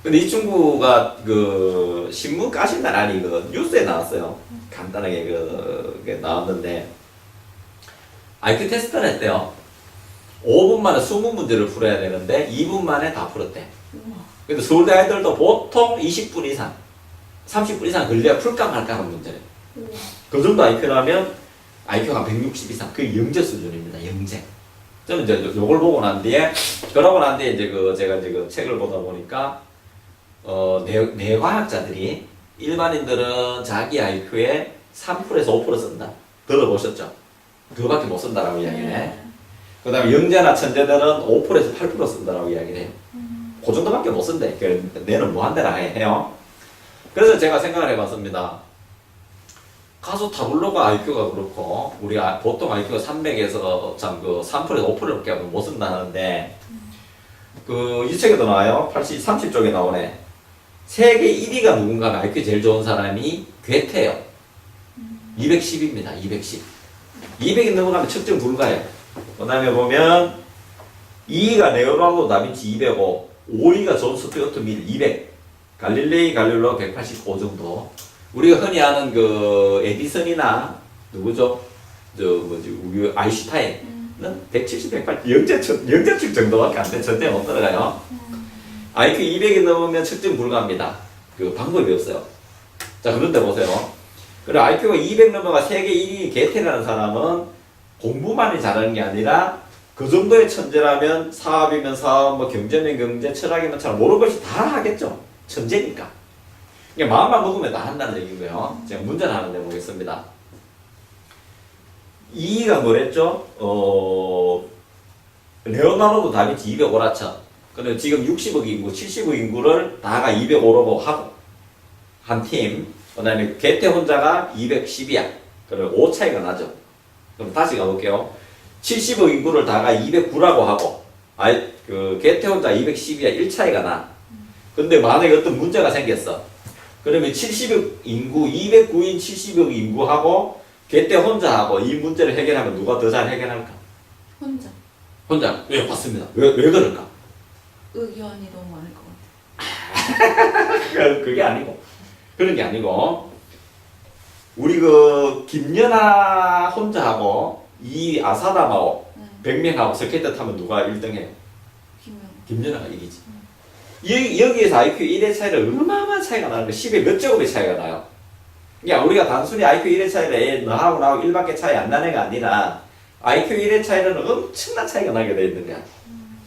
근데 이 친구가 그 신문 까신 날 아니 그 뉴스에 나왔어요. 간단하게 그게 나왔는데 IQ 테스트를 했대요. 5분 만에 20문제를 풀어야 되는데 2분 만에 다 풀었대. 우와. 근데 서울대 아이들도 보통 20분 이상, 30분 이상 걸려야 풀까 말까 하는 문제래요. 우와. 그 정도 IQ라면 IQ가 160 이상, 그게 영재 수준입니다. 영재. 저는 이제 요걸 보고 난 뒤에, 그러고 난 뒤에 이제 제가 이제 그 책을 보다 보니까, 뇌과학자들이 일반인들은 자기 IQ의 3%에서 5% 쓴다. 들어보셨죠? 그거밖에 못 쓴다라고 이야기를 해. 그 다음에 영재나 천재들은 5%에서 8% 쓴다라고 이야기를 해요. 그 정도밖에 못 쓴대. 내는 뭐 한대라 해요. 그래서 제가 생각을 해봤습니다. 가수 타블로가 IQ가 그렇고, 우리가 보통 IQ가 300에서 참 그 3%에서 5%밖에 못 쓴다는데, 이 책에도 나와요. 30쪽에 나오네. 세계 1위가 누군가 하면 IQ 제일 좋은 사람이 괴테예요. 210입니다. 210. 200이 넘어가면 측정 불가예요. 그 다음에 보면 2위가 레오나르도 다빈치 205, 5위가 존 스튜어트 밀 200, 갈릴레오 185 정도. 우리가 흔히 아는 그 에디슨이나 누구죠? 우리 아인슈타인은 170, 180 영재축 정도밖에 안 돼. 절대 못 들어가요. IQ 200이 넘으면 측정 불가합니다. 그 방법이 없어요. 자, 그런데 보세요. 그리고 IQ가 200 넘어가 세계 1위 개태라는 사람은 공부만이 잘하는 게 아니라 그 정도의 천재라면 사업이면 사업, 뭐 경제면 경제, 철학이면 철학, 모르는 것이 다 하겠죠. 천재니까. 그러니까 마음만 먹으면 다 한다는 얘기고요. 제가 문제를 하나 내보겠습니다. 2위가 뭐랬죠? 레오나르도 다빈치 205라천. 근데 지금 60억 인구, 70억 인구를 다가 205라고 하고 한 팀. 그 다음에 개태 혼자가 210이야. 그럼 5 차이가 나죠. 그럼 다시 가볼게요. 70억 인구를 다가 209라고 하고, 개태 혼자 210이야. 1 차이가 나. 근데 만약에 어떤 문제가 생겼어. 그러면 70억 인구, 209인 70억 인구하고, 개태 혼자하고 이 문제를 해결하면 누가 더 잘 해결할까? 혼자. 혼자. 예, 맞습니다. 왜 그럴까? 의견이 너무 많을 것 같아. 그게 아니고. 그런 게 아니고, 우리 그, 김연아 혼자하고, 이 아사다마오, 100명하고 스케이트 타면 누가 1등 해요? 김연아가 이기지. 여기에서 IQ 1의 차이를 얼마나 차이가 나는 거 10의 몇 제곱의 차이가 나요. 그러니까 우리가 단순히 IQ 1의 차이를 너하고 나하고 1밖에 차이 안 나는 게 아니라, IQ 1의 차이는 엄청난 차이가 나게 돼 있는 거야.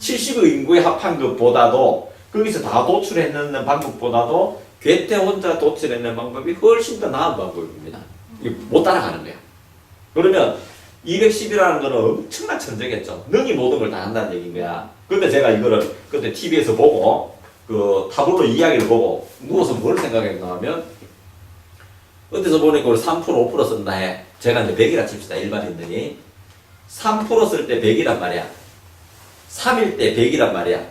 70의 인구에 합한 것보다도, 거기서 다 도출해내는 방법보다도, 괴테 혼자 도출해내는 방법이 훨씬 더 나은 방법입니다. 못 따라가는 거야. 그러면 210이라는 거는 엄청난 천재겠죠. 능히 모든 걸 다 한다는 얘기인 거야. 근데 제가 이거를 그때 TV에서 보고 그 타블로 이야기를 보고 누워서 뭘 생각했나 하면 어디서 보니까 우리 3% 5% 쓴다 해. 제가 이제 100이라 칩시다. 일반인들이 3% 쓸 때 100이란 말이야. 3일 때 100이란 말이야.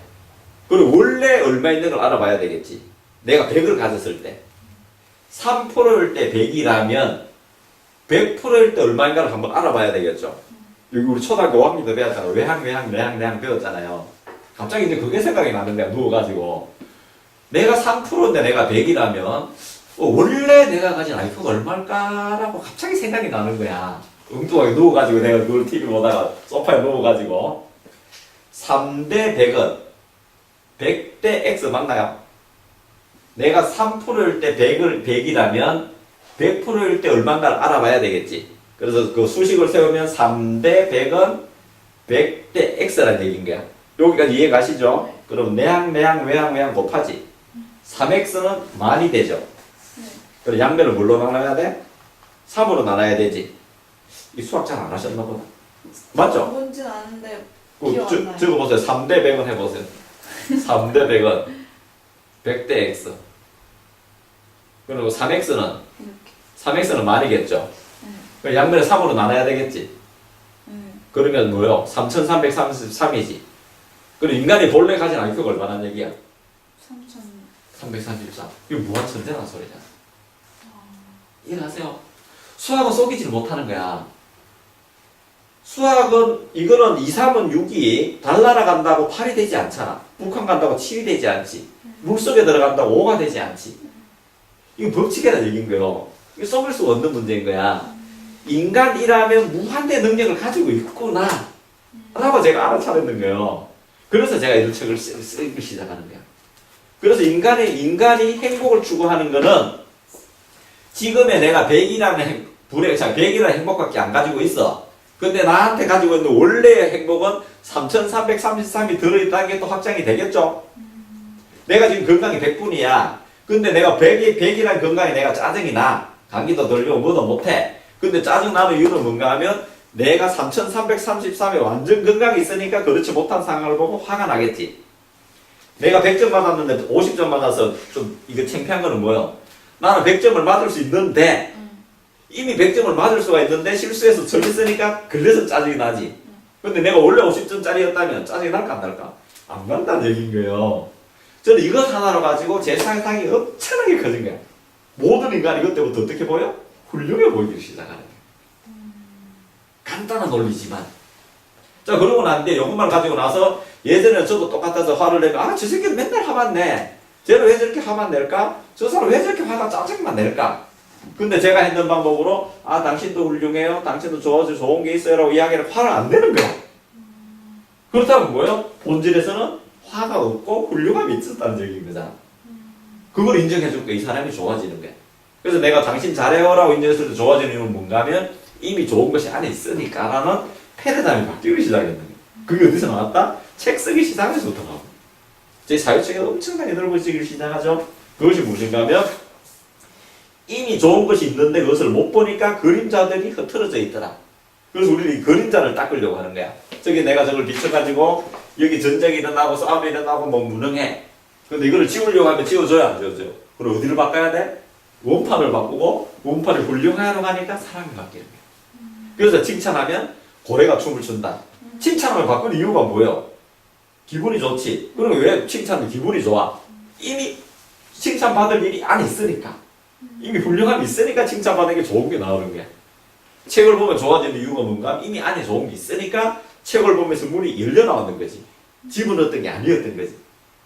그리고 원래 얼마 있는 걸 알아봐야 되겠지. 내가 100을 가졌을 때 3%일 때 100이라면 100%일 때 얼마인가를 한번 알아봐야 되겠죠. 여기 우리 초등학교 5학년 때 배웠잖아. 외항 배웠잖아요. 갑자기 이제 그게 생각이 나는 거야. 누워가지고 내가 3%인데 내가 100이라면 원래 내가 가진 IQ가 얼마일까라고 갑자기 생각이 나는 거야. 엉뚱하게 누워가지고 내가 그걸 TV 보다가 소파에 누워가지고 3대 100은 100대 X 맞나요? 내가 3%일 때 100이라면 100%일 때 얼마인가를 알아봐야 되겠지. 그래서 그 수식을 세우면 3대 100은 100대 X라는 얘기인 거야. 여기까지 이해 가시죠? 네. 그럼 외항 곱하지. 3X는 만이 되죠. 네. 그럼 양변을 뭘로 나눠야 돼? 3으로 나눠야 되지. 이 수학 잘 안 하셨나 보다. 맞죠? 뭔지는 아는데 기억 안 나요. 적어보세요. 3대 100은 해보세요. 3대 100은 100대 X. 그리고 3X는 이렇게. 3X는 만이겠죠. 네. 그럼 양변을 3으로 나눠야 되겠지. 네. 그러면 뭐요? 3333이지. 그리고 인간이 본래 가진 IQ가 얼마나 얘기야? 3천. 334. 이거 무한 천재라는 소리잖아. 이해하세요? 수학은 속이질 못하는 거야. 수학은 이거는 2, 3은 6이 달나라 간다고 8이 되지 않잖아. 북한 간다고 7이 되지 않지. 물속에 들어간다고 5가 되지 않지. 이거 법칙이라는 얘기인 거예요. 이거 속일 수 없는 문제인 거야. 인간이라면 무한대 능력을 가지고 있구나 라고 제가 알아차렸는 거예요. 그래서 제가 이 책을 쓰기 시작하는 거야. 그래서 인간이 행복을 추구하는 거는 지금의 내가 100이라는 100이라는 행복밖에 안 가지고 있어. 근데 나한테 가지고 있는 원래의 행복은 3333이 들어있다는 게 또 확장이 되겠죠? 내가 지금 건강이 100분이야. 근데 내가 100이란 건강에 내가 짜증이 나. 감기도 들리고 뭐도 못해. 근데 짜증나는 이유는 뭔가 하면 내가 3333에 완전 건강이 있으니까 그렇지 못한 상황을 보고 화가 나겠지. 내가 100점 받았는데 50점 받아서 좀 이거 창피한 거는 뭐예요? 나는 100점을 맞을 수 있는데 이미 100점을 맞을 수가 있는데 실수해서 틀렸으니까 그래서 짜증이 나지. 근데 내가 원래 50점짜리였다면 짜증이 날까 안 날까? 안 난다는 얘기인 거예요. 저는 이것 하나로 가지고 제 상상이 엄청나게 커진 거야. 모든 인간이 이것때부터 어떻게 보여? 훌륭해 보이기 시작하는 거야. 간단한 논리지만. 자, 그러고 난데 이것만 가지고 나서 예전에 저도 똑같아서 화를 내면 아, 저 새끼는 맨날 화만 내. 쟤는 왜 저렇게 화만 낼까? 저 사람 왜 저렇게 화가 짜증만 낼까? 근데 제가 했던 방법으로 아, 당신도 훌륭해요. 당신도 좋은 게 있어요. 라고 이야기를 화를 안 내는 거야. 그렇다면 뭐예요? 본질에서는 화가 없고 훌륭함이 있었다는 얘기인 거잖아. 그걸 인정해줄 거야. 이 사람이 좋아지는 거야. 그래서 내가 당신 잘해요 라고 인정했을 때 좋아지는 이유는 뭔가 하면 이미 좋은 것이 안에 있으니까 라는 패러다임이 바뀌기 시작했는 거야. 그게 어디서 나왔다? 책 쓰기 시작해서부터 나오고. 제 사유책이 엄청나게 넓어지기 시작하죠. 그것이 무엇인가 하면 이미 좋은 것이 있는데 그것을 못 보니까 그림자들이 흐트러져 있더라. 그래서 우리는 이 그림자를 닦으려고 하는 거야. 저기 내가 저걸 비춰가지고 여기 전쟁이 일어나고 싸움이 일어나고 뭐 무능해. 근데 이거를 지우려고 하면 지워줘야 안 지워져요. 그럼 어디를 바꿔야 돼? 원판을 바꾸고 원판을 훌륭하러 가니까 사람이 바뀌는 거야. 그래서 칭찬하면 고래가 춤을 춘다. 칭찬을 바꾸는 이유가 뭐예요? 기분이 좋지. 그러면 왜 칭찬은 기분이 좋아? 이미 칭찬받을 일이 안에 있으니까. 이미 훌륭함이 있으니까 칭찬받는 게 좋은 게 나오는 거야. 책을 보면 좋아지는 이유가 뭔가? 이미 안에 좋은 게 있으니까 책을 보면서 문이 열려 나오는 거지. 집어넣었던 게 아니었던 거지.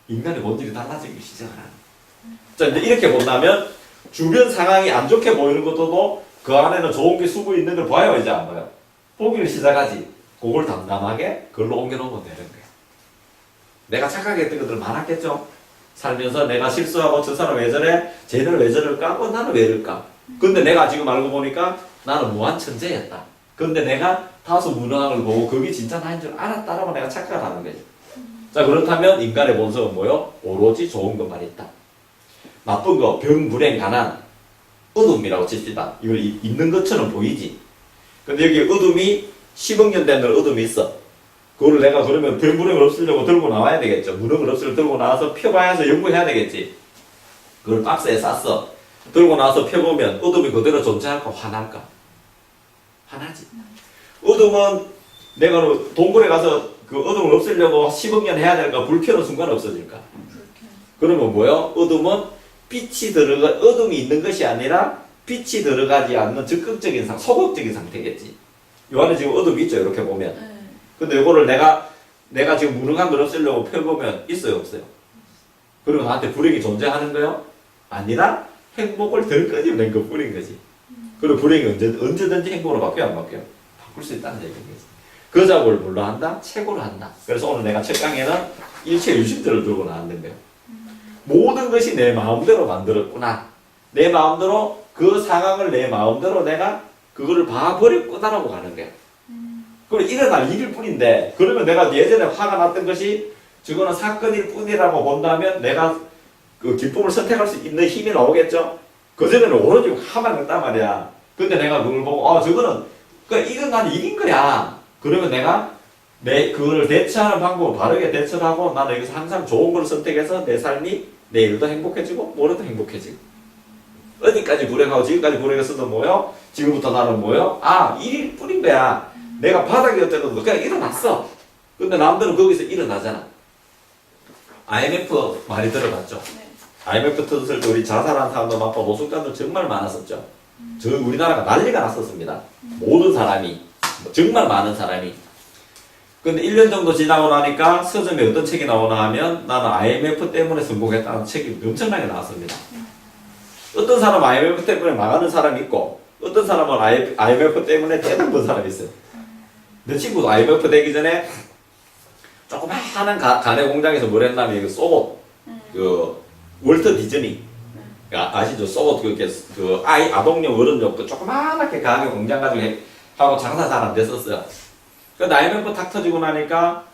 인간의 본질이 달라지기 시작을 하는 거야. 자, 이제 이렇게 본다면 주변 상황이 안 좋게 보이는 것도 그 안에는 좋은 게 숨어 있는 걸 봐요, 이제 안 봐요? 보기를 시작하지. 그걸 담담하게 글로 옮겨놓으면 되는 거야. 내가 착하게 했던 것들 많았겠죠? 살면서 내가 실수하고 저 사람 왜 저래? 쟤는 왜 저럴까? 나는 왜 이럴까? 근데 내가 지금 알고 보니까 나는 무한 천재였다. 근데 내가 다소 무능한 걸 보고 그게 진짜 나인 줄 알았다라고 내가 착각을 하는 거지. 자, 그렇다면 인간의 본성은 뭐요? 오로지 좋은 것만 있다. 나쁜 거, 병, 불행, 가난, 어둠이라고 칩시다. 이거 있는 것처럼 보이지. 근데 여기 어둠이 10억 년 된 어둠이 있어. 그걸 내가 그러면 병, 불행을 없애려고 들고 나와야 되겠죠. 무능을 없애려고 들고 나와서 펴봐야 해서 연구해야 되겠지. 그걸 박스에 쌌어. 들고 나와서 펴보면 어둠이 그대로 존재할까? 화날까? 화나지. 어둠은 내가 동굴에 가서 그 어둠을 없애려고 10억 년 해야 될까? 불 켜는 순간 없어질까? 그러면 뭐요? 어둠은 어둠이 있는 것이 아니라 빛이 들어가지 않는 적극적인 소극적인 상태겠지. 요 안에 지금 어둠이 있죠, 이렇게 보면. 근데 이거를 내가 지금 무능한 걸 없애려고 펴보면 있어요, 없어요? 그러면 나한테 불행이 존재하는 거요? 아니라 행복을 덜 끄집어낸 것 뿐인 거지. 그리고 불행이 언제든지 행복으로 바뀌어, 안 바뀌어? 바꿀 수 있다는 얘기인 거지. 그 작업을 뭘로 한다? 책으로 한다. 그래서 오늘 내가 책 강의에는 일체 유심들을 들고 나왔는 거예요. 모든 것이 내 마음대로 만들었구나. 내 마음대로 그 상황을 내 마음대로 내가 그거를 봐버렸구나라고 하는 거야. 그리고 일어날 일일 뿐인데, 그러면 내가 예전에 화가 났던 것이 저거는 사건일 뿐이라고 본다면 내가 그 기쁨을 선택할 수 있는 힘이 나오겠죠? 그전에는 오로지 화만 났단 말이야. 근데 내가 그걸 보고, 저거는, 이건 난 일인 거야. 그러면 내가 그거를 대처하는 방법을 바르게 대처를 하고 나는 여기서 항상 좋은 걸 선택해서 내 삶이 내일도 행복해지고 모레도 행복해지고. 어디까지 불행하고 지금까지 불행했어도 뭐요? 지금부터 나는 뭐요? 일일 뿐인 거야. 내가 바닥이었다도 그냥 일어났어. 근데 남들은 거기서 일어나잖아. IMF 많이 들어봤죠? 네. IMF 터졌을 때 우리 자살한 사람도 많고 노숙자들 정말 많았었죠. 저 우리나라가 난리가 났었습니다. 모든 사람이 정말 많은 사람이. 근데 1년 정도 지나고 나니까 서점에 어떤 책이 나오나 하면 나는 IMF 때문에 성공했다는 책이 엄청나게 나왔습니다. 어떤 사람은 IMF 때문에 망하는 사람이 있고 어떤 사람은 IMF 때문에 대단 번 사람이 있어요. 내 친구도 IMF 되기 전에 조그마한 가내 공장에서 뭘 했냐면 이거 속옷 그 월터 디즈니 아시죠? 속옷 그 아동용 어른용 그 조그마하게 가게 공장 가지고 하고 장사 잘 안 됐었어요. 그 IMF 탁 터지고 나니까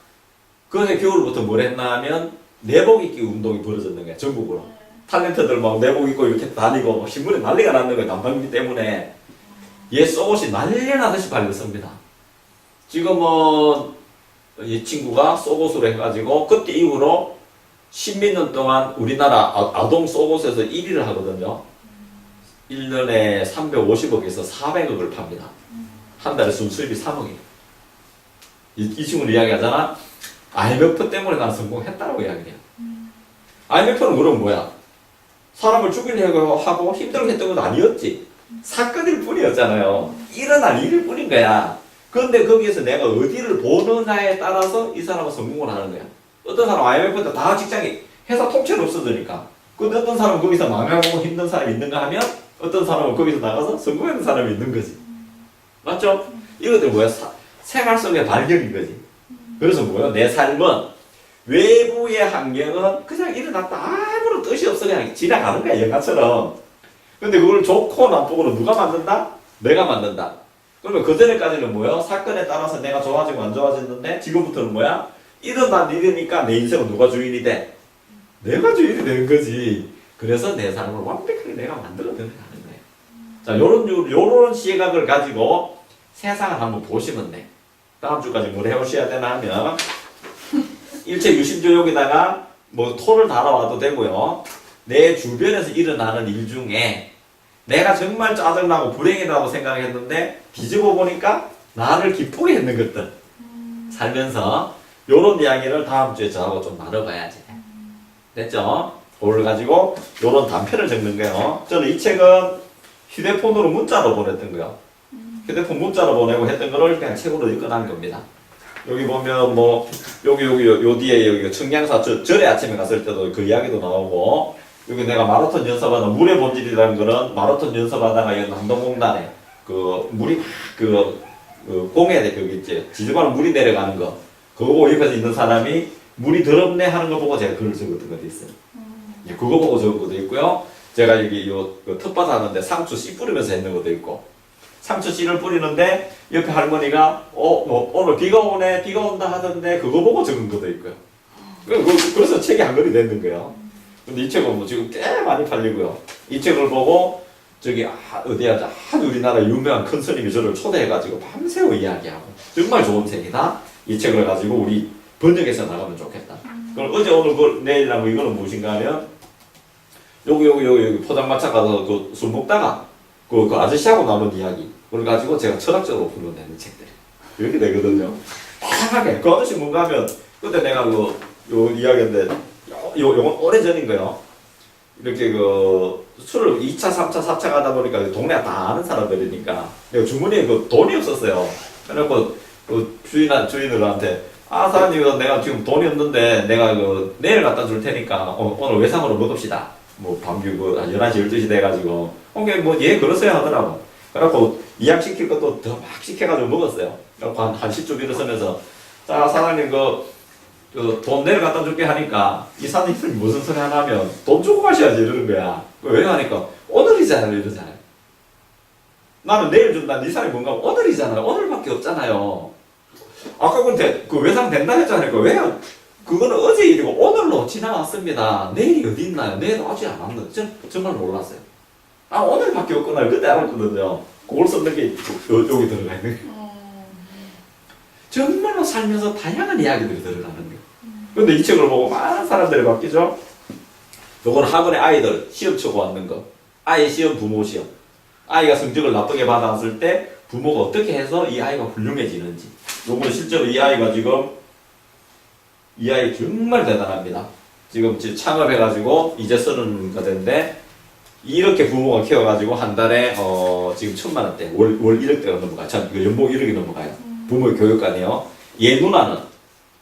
그해 겨울부터 뭘 했나 하면 내복 입기 운동이 벌어졌는 거야 전국으로. 탤런트들 막 내복 입고 이렇게 다니고 막 신문에 난리가 났는 거야 난방비 때문에. 얘 속옷이 난리 나듯이 팔렸습니다. 지금은 이 친구가 속옷으로 해가지고 그때 이후로 십몇 년 동안 우리나라 아동 속옷에서 1위를 하거든요. 1년에 350억에서 400억을 팝니다. 한 달에 순수입이 3억이에요. 이 친구는 이야기하잖아. IMF 때문에 난 성공했다라고 이야기해요. IMF는 그럼 뭐야? 사람을 죽이려고 하고 힘들게 했던 건 아니었지. 사건일 뿐이었잖아요. 일어날 일일 뿐인 거야. 그런데 거기에서 내가 어디를 보느냐에 따라서 이 사람은 성공을 하는 거야. 어떤 사람은 IMF 때 다 직장이 회사 통째로 없어지니까. 근데 어떤 사람은 거기서 망하고 힘든 사람이 있는가 하면 어떤 사람은 거기서 나가서 성공하는 사람이 있는 거지. 맞죠? 이것들 뭐야? 생활 속의 발견인 거지. 그래서 뭐야? 내 삶은 외부의 환경은 그냥 일어났다 아무런 뜻이 없어 그냥 지나가는 거야 영화처럼. 근데 그걸 좋고 나쁘고는 누가 만든다? 내가 만든다. 그러면 그전에까지는 뭐야? 사건에 따라서 내가 좋아지고 안 좋아졌는데 지금부터는 뭐야? 일어난 일이니까 내 인생은 누가 주인이 돼? 내가 주인이 되는 거지. 그래서 내 삶을 완벽하게 내가 만들어내는 거야. 자, 요런 시각을 가지고 세상을 한번 보시면 돼. 다음 주까지 뭘 해오셔야 되나 하면 일체 유심조욕에다가 뭐 토를 달아와도 되고요. 내 주변에서 일어나는 일 중에 내가 정말 짜증나고 불행이라고 생각했는데 뒤집어 보니까 나를 기쁘게 했는 것들 살면서 요런 이야기를 다음 주에 저하고 좀 나눠봐야지. 됐죠? 그걸 가지고 요런 단편을 적는 거예요. 저는 이 책은 휴대폰으로 문자로 보냈던 거예요. 휴대폰 문자로 보내고 했던 거를 그냥 책으로 읽어난 겁니다. 여기 보면 뭐 요 뒤에 여기 청량사 절에 아침에 갔을 때도 그 이야기도 나오고 여기 내가 마라톤 연습하다 물의 본질이라는 거는 마라톤 연습하다가 이 남동공단에 그 물이 그 공해대 거기 있지 지저분한 물이 내려가는 거 그거 옆에서 있는 사람이 물이 더럽네 하는 거 보고 제가 글을 적었던 것도 있어요. 그거 보고 적은 것도 있고요. 제가 여기 그 텃밭 하는데 상추 씨 뿌리면서 했는 것도 있고 상추 씨를 뿌리는데 옆에 할머니가 뭐 오늘 비가 오네 비가 온다 하던데 그거 보고 적은 것도 있고요. 그래서 책이 한 권이 됐는 거예요. 근데 이 책은 뭐 지금 꽤 많이 팔리고요. 이 책을 보고 저기 어디야 아주 우리나라 유명한 큰 스님이 저를 초대해가지고 밤새워 이야기하고 정말 좋은 책이다. 이 책을 가지고 우리 번역해서 나가면 좋겠다. 그럼 어제 오늘 내일이라고 이거는 무엇인가 하면 여기 포장마차 가서 그 술 먹다가 그 아저씨하고 나눈 이야기 그걸 가지고 제가 철학적으로 풀어내는 책들이 이렇게 되거든요. 다양하게 그 아저씨 뭔가 하면 그때 내가 요 이야기인데 요건 오래전인 거예요. 이렇게 그 술을 2차, 3차, 4차 가다 보니까 동네 다 아는 사람들이니까 내가 주머니에 그 돈이 없었어요. 그래갖고 그 주인들한테 사장님 내가 지금 돈이 없는데 내가 그 내일 갖다 줄 테니까 오늘 외상으로 먹읍시다. 뭐 밤규 그 11시, 12시 돼가지고 뭐 예 그러세요 하더라고. 그래갖고 이약시킬 것도 더 막 시켜가지고 먹었어요. 그래갖고 한 10초 일어서면서 자 사장님 돈 내일 갖다 줄게 하니까 이 사장님이 무슨 소리 하냐면 돈 주고 가셔야지 이러는 거야. 왜 하니까 오늘이잖아요 이러잖아요. 나는 내일 준다. 네 사람이 뭔가 오늘이잖아요. 오늘밖에 없잖아요. 아까 그 외상 된다 했잖아요. 왜? 그거는 어제 일이고 오늘로 지나왔습니다. 내일이 어디 있나요? 내일 아직 안 왔는데 정말 몰랐어요. 오늘밖에 없구나. 그때 알았거든요. 그걸 썼는 게 여기 들어가 있는 거예요. 정말로 살면서 다양한 이야기들이 들어가는 거예요. 근데 이 책을 보고 많은 사람들이 바뀌죠. 요건 학원의 아이들 시험 치고 왔는 거. 아이 시험, 부모 시험. 아이가 성적을 나쁘게 받아왔을 때 부모가 어떻게 해서 이 아이가 훌륭해지는지. 요거는 실제로 이 아이 정말 대단합니다. 지금 창업해가지고 이제 30가 됐는데 이렇게 부모가 키워가지고 한 달에 지금 1,000만 원대 월 1억대가 넘어가요. 참 연봉 1억이 넘어가요. 부모의 교육관이요. 얘 누나는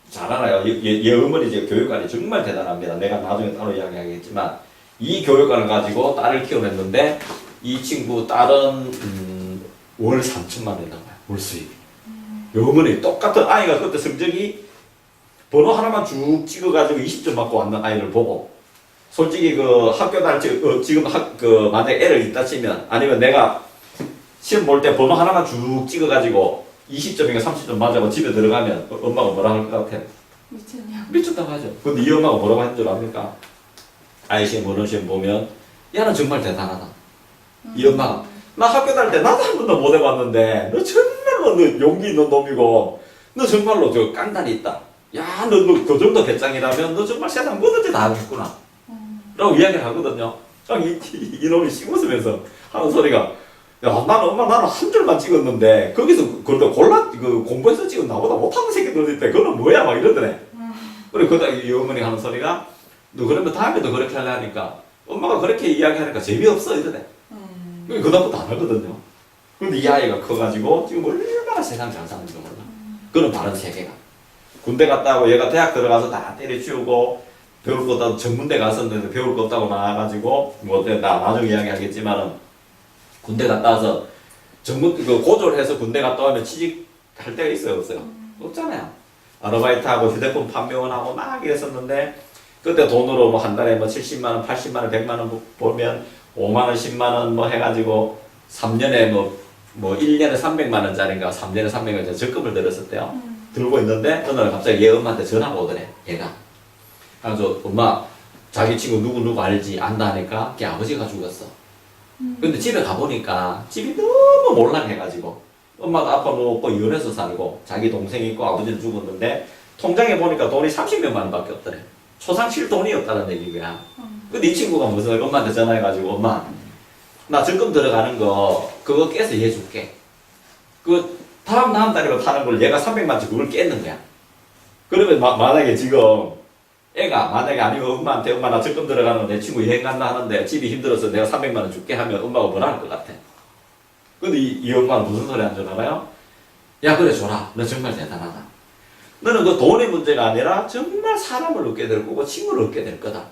잘 알아요. 얘 어머니 이제 교육관이 정말 대단합니다. 내가 나중에 따로 이야기하겠지만 이 교육관을 가지고 딸을 키워냈는데 이 친구 딸은 월 3천만 원 나와요. 월 수입이. 어머니 똑같은 아이가 그때 성적이 번호 하나만 쭉 찍어가지고 20점 맞고 왔는 아이를 보고 솔직히 그 학교 다닐 지금 만약에 애를 있다 치면 아니면 내가 시험 볼 때 번호 하나만 쭉 찍어가지고 20점인가 30점 맞아고 집에 들어가면 엄마가 뭐라 할 것 같아? 미쳤냐? 미쳤다고 하죠. 근데 이 엄마가 뭐라고 하는 줄 압니까? 아이 시험 보는 시험 보면 야는 정말 대단하다. 이 엄마가 나 학교 다닐 때 나도 한 번도 못 해봤는데 너 정말로 너 용기 있는 놈이고 너 정말로 저 깡단이 있다. 야 너 그 정도 배짱이라면 너 정말 세상 뭐든지 다 하겠구나 라고 이야기를 하거든요. 이놈이 씹웃으면서 하는 소리가 야 나는 엄마 나는 한 줄만 찍었는데 거기서 그래도 공부해서 찍은 나보다 못하는 새끼들 있대. 그거는 뭐야 막 이러더래. 그리고 이 어머니 하는 소리가 너 그러면 다음에도 그렇게 하려 하니까 엄마가 그렇게 이야기하니까 재미없어 이러네. 그다음부터 안 하거든요. 근데 이 아이가 커가지고 지금 얼마나 세상 잘 사는지 몰라. 그런 바른 세계가. 군대 갔다 하고 얘가 대학 들어가서 다 때려치우고 배울 거 없다고 전문대 갔었는데 배울 거 없다고 나와가지고 나 나중에 이야기하겠지만은 군대 갔다 와서 고졸 해서 군대 갔다 오면 취직할 때가 있어요 없어요? 없잖아요. 아르바이트하고 휴대폰 판매원하고 막 이랬었는데 그때 돈으로 뭐 한 달에 뭐 70만 원, 80만 원, 100만 원 벌면 5만 원, 10만 원 뭐 해가지고 3년에 뭐 1년에 300만 원짜리인가 3년에 300만 원짜리 적금을 들었었대요. 들고 있는데 어느 날 갑자기 얘 엄마한테 전화가 오더래. 얘가. 그래서 엄마 자기 친구 누구 알지? 안다 하니까 걔 아버지가 죽었어. 근데 집에 가보니까 집이 너무 몰락해가지고 엄마도 아빠 놓고 이혼해서 살고 자기 동생이 있고 아버지는 죽었는데 통장에 보니까 돈이 30몇만 원밖에 없더래. 초상칠 돈이 없다는 얘기야. 근데 이 친구가 무슨 엄마한테 전화해가지고 엄마 나 적금 들어가는 거 그거 깨서 얘 줄게. 다음 달이면 타는 걸 얘가 300만치 그걸 깼는 거야. 그러면 만약에 지금 애가 만약에 아니면 엄마한테 엄마 나 적금 들어가는 내 친구 여행 간다 하는데 집이 힘들어서 내가 300만 원 줄게 하면 엄마가 뭐라 할 것 같아. 근데 이 엄마는 무슨 소리 하는 줄 알아요? 야 그래 줘라. 너 정말 대단하다. 너는 그 돈의 문제가 아니라 정말 사람을 얻게 될 거고 친구를 얻게 될 거다.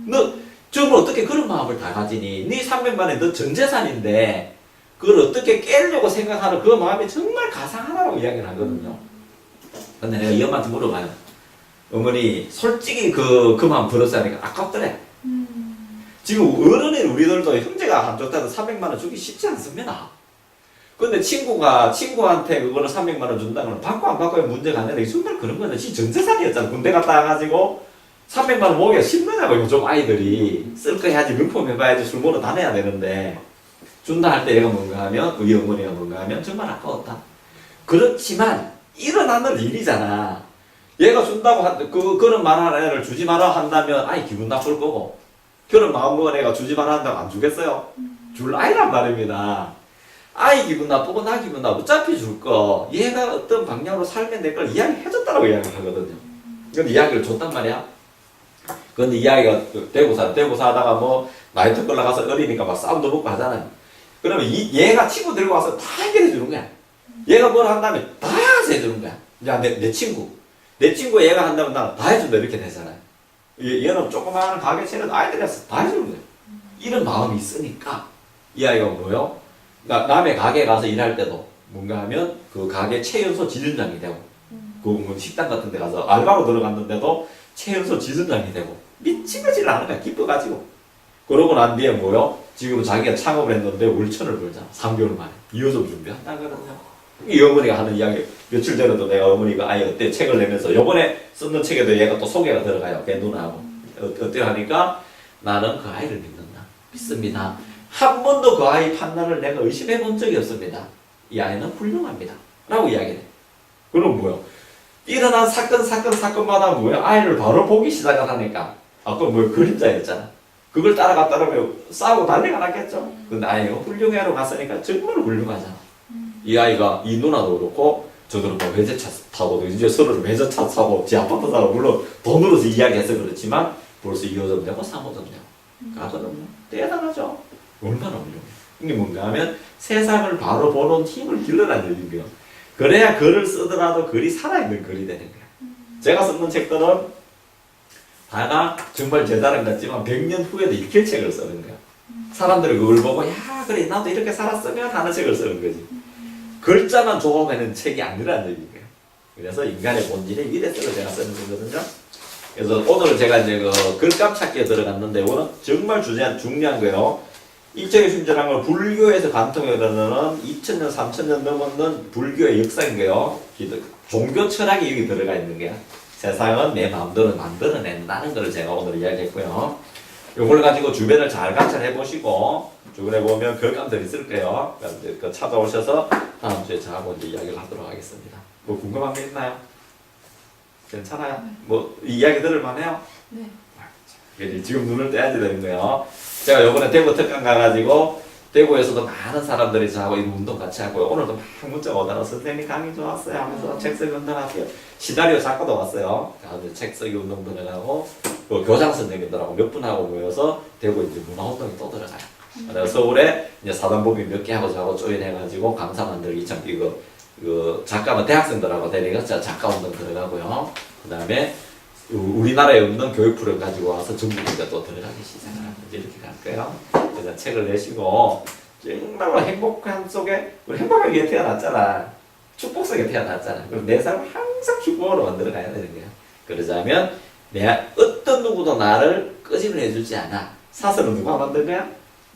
너 정말 어떻게 그런 마음을 다 가지니? 네 300만 원이 너 전재산인데 그걸 어떻게 깨려고 생각하는 그 마음이 정말 가상하다고 이야기를 하거든요. 근데 내가 이 엄마한테 물어봐요. 어머니 솔직히 그 마음 들었어야 하니까 아깝더래. 지금 어른인 우리들도 형제가 안 좋다고 300만 원 주기 쉽지 않습니다. 근데 친구한테 그거를 300만 원 준다는 건 받고 안 받고의 문제가 아니라 정말 그런 거는 지 전재산이었잖아. 군대 갔다 와가지고 300만 원 모으기가 쉽느냐고 요즘 아이들이. 쓸 거 해야지 명품 해봐야지 술 먹어 다녀야 되는데 준다 할 때 얘가 뭔가 하면 우리 어머니가 뭔가 하면 정말 아까웠다. 그렇지만 일어나는 일이잖아. 얘가 준다고 그런 말하는 애를 주지 마라 한다면 아이 기분 나쁠 거고 그런 마음 먹은 애가 주지 마라 한다고 안 주겠어요? 줄 아이란 말입니다. 아이 기분 나쁘고 나 기분 나쁘고 어차피 줄 거 얘가 어떤 방향으로 살면 될 걸 이야기해줬다라고 이야기를 하거든요. 근데 이야기를 줬단 말이야. 근데 이야기가 대구사 하다가 뭐 나이트 끌러 가서 어리니까 막 싸움도 먹고 하잖아요. 그러면 얘가 친구 들고 와서 다 해결해 주는 거야. 얘가 뭘 한다면 다 해주는 거야. 야, 내 친구 얘가 한다면 나 다 해준다 이렇게 되잖아요. 얘는 조그마한 가게 차려도 아이들이 와서 다 해주는 거야. 이런 마음이 있으니까 이 아이가 뭐요? 남의 가게 가서 일할 때도 뭔가 하면 그 가게 최연소 지점장이 되고 그 식당 같은 데 가서 알바로 들어갔는데도 최연소 지점장이 되고 미친거지를 하는 거야. 기뻐가지고. 그러고 난 뒤에 뭐요? 지금 자기가 창업을 했는데 월천을 벌잖아. 3개월 만에. 2호점 준비한다 그러거든요. 이 어머니가 하는 이야기. 며칠 전에도 내가 어머니가 아이 어때 책을 내면서 요번에 쓰는 책에도 얘가 또 소개가 들어가요. 걔 누나하고. 어때 하니까 나는 그 아이를 믿습니다. 한 번도 그 아이 판단을 내가 의심해 본 적이 없습니다. 이 아이는 훌륭합니다. 라고 이야기를 해. 그럼 뭐요? 일어난 사건마다 뭐예요? 아이를 바로 보기 시작하니까. 아까 뭐 그림자였잖아. 그걸 따라갔다면 싸우고 난리가 났겠죠. 근데 아이가 훌륭해하러 갔으니까 정말 훌륭하잖아. 이 아이가 이 누나도 그렇고 저도 그렇고 외제차 타고도 이제 서로 외제차 사고 지 아파트 사고 물론 돈으로서 이야기해서 그렇지만 벌써 2호점 되고 3호점 되고 가거든요. 대단하죠? 얼마나 훌륭해요. 이게 뭔가 하면 세상을 바로 보는 힘을 길러라는 얘기예요. 그래야 글을 쓰더라도 글이 살아있는 글이 되는 거예요. 제가 쓰는 책들은 다가 정말 제 자랑 같지만 100년 후에도 익힐 책을 쓰는 거예요. 사람들이 그걸 보고 야 그래 나도 이렇게 살았으면 하는 책을 쓰는 거지. 글자만 좋아하는 책이 아니라는 얘기예요. 그래서 인간의 본질의 위대성을 제가 쓰는 거거든요. 그래서 오늘 제가 이제 그 글감 찾기에 들어갔는데 오늘 정말 중요한 거예요. 일체의 순전한 걸 불교에서 관통해 오르는 2000년, 3000년 넘었는 불교의 역사인 거예요. 종교 철학이 여기 들어가 있는 거야. 세상은 내 마음대로 만들어낸다는 걸 제가 오늘 이야기했고요. 이걸 가지고 주변을 잘 관찰해 보시고 주변에 보면 글감들이 있을 거예요. 그 찾아오셔서 다음 주에 저하고 이제 이야기를 하도록 하겠습니다. 뭐 궁금한 게 있나요? 괜찮아요? 뭐 이야기 들을 만해요? 네. 지금 눈을 떼야지 되는 거예요. 제가 요번에 대구 특강 가가지고 대구에서도 많은 사람들이 저하고 이 운동 같이 하고요. 오늘도 막 문자가 오더라. 선생님 강의 좋았어요 하면서 책 쓰기 운동 할게요. 시나리오 작가도 왔어요. 다음에 책 쓰기 운동 들어가고 그 교장 선생님들하고 몇 분하고 모여서 대구 이제 문화운동이 또 들어가요. 그래서 서울에 이제 사단법인 몇 개 하고 저하고 조인해가지고 강사 만들기 참 이거 작가만 대학생들하고 데리고서 작가 운동 들어가고요. 그 다음에 우리나라에 없는 교육 프로를 가지고 와서 전국에 또 들어가기 시작을 하는 이렇게 갈 거예요. 그래서 책을 내시고 정말로 행복한 속에 우리 행복하게 태어났잖아. 축복 속에 태어났잖아. 그럼 내 삶을 항상 축복으로 만들어 가야 되는 거야. 그러자면 내가 어떤 누구도 나를 끄집어내 주지 않아. 사슬은 누가 만든 거야?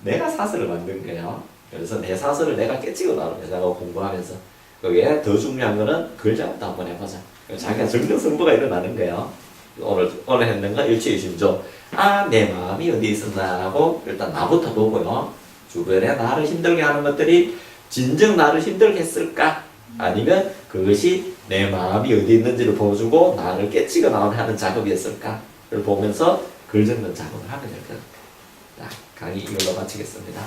내가 사슬을 만든 거예요. 그래서 내 사슬을 내가 깨치고 나오는 거야. 내가 공부하면서. 거기에 더 중요한 거는 글 작업도 한번 해보자. 자기가 정정승부가 일어나는 거예요. 오늘 했는 건 일치유심조. 아, 내 마음이 어디 있었나 하고 일단 나부터 보고요. 주변에 나를 힘들게 하는 것들이 진정 나를 힘들게 했을까? 아니면 그것이 내 마음이 어디 있는지를 보여주고 나를 깨치고 나오는 하는 작업이었을까를 보면서 글 적는 작업을 하게 될 겁니다. 자, 강의 이걸로 마치겠습니다.